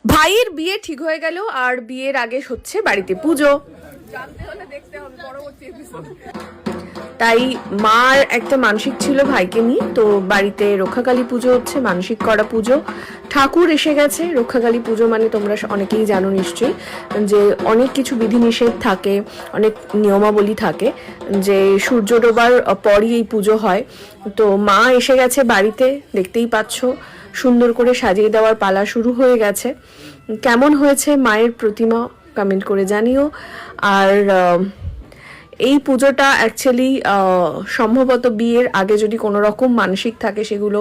ভাইয়ের বিয়ে ঠিক হয়ে গেল আর বিয়ের আগে হচ্ছে বাড়িতে পুজো। তাই মার একটা মানসিক ছিল ভাইকে নিয়ে, তো বাড়িতে রক্ষাকালী পুজো হচ্ছে, মানসিক করা পুজো। ঠাকুর এসে গেছে। রক্ষাকালী পুজো মানে তোমরা অনেকেই জানো নিশ্চয়ই যে অনেক কিছু বিধিনিষেধ থাকে, অনেক নিয়মাবলী থাকে, যে সূর্য ডোবার পরই এই পুজো হয়। তো মা এসে গেছে বাড়িতে, দেখতেই পাচ্ছ সুন্দর করে সাজিয়ে দেওয়ার পালা শুরু হয়ে গেছে। কেমন হয়েছে মায়ের প্রতিমা কমেন্ট করে জানিও। আর এই পুজোটা অ্যাকচুয়ালি সম্ভবত বিয়ের আগে যদি কোনো রকম মানসিক থাকে সেগুলো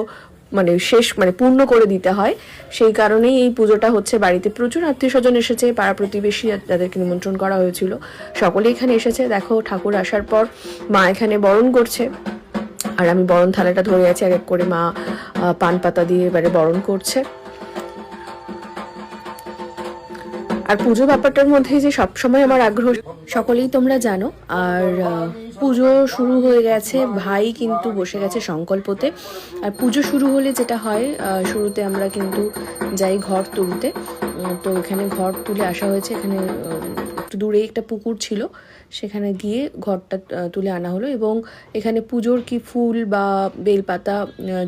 মানে শেষ মানে পূর্ণ করে দিতে হয়, সেই কারণেই এই পুজোটা হচ্ছে বাড়িতে। প্রচুর আত্মীয় স্বজন এসেছে, পাড়া প্রতিবেশী যাদেরকে নিমন্ত্রণ করা হয়েছিল সকলে এখানে এসেছে। দেখো ঠাকুর আসার পর মা এখানে বরণ করছে, আর আমি বরণ থালাটা ধরে আছি, এক এক করে মা পান পাতা দিয়ে এবারে বরণ করছে। আর পুজো ব্যাপারটার মধ্যে যে সবসময় আমার আগ্রহ সকলেই তোমরা জানো। আর পুজো শুরু হয়ে গেছে, ভাই কিন্তু বসে গেছে সংকল্পতে। আর পুজো শুরু হলে যেটা হয়, শুরুতে আমরা কিন্তু যাই ঘর তুলতে। তো এখানে ঘর তুলে আসা হয়েছে। এখানে একটু দূরে একটা পুকুর ছিল, সেখানে গিয়ে ঘরটা তুলে আনা হলো। এবং এখানে পুজোর কি ফুল বা বেলপাতা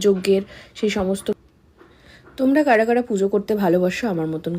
যজ্ঞের সেই সমস্ত। তোমরা কারা কারা পুজো করতে ভালোবাসো আমার মতন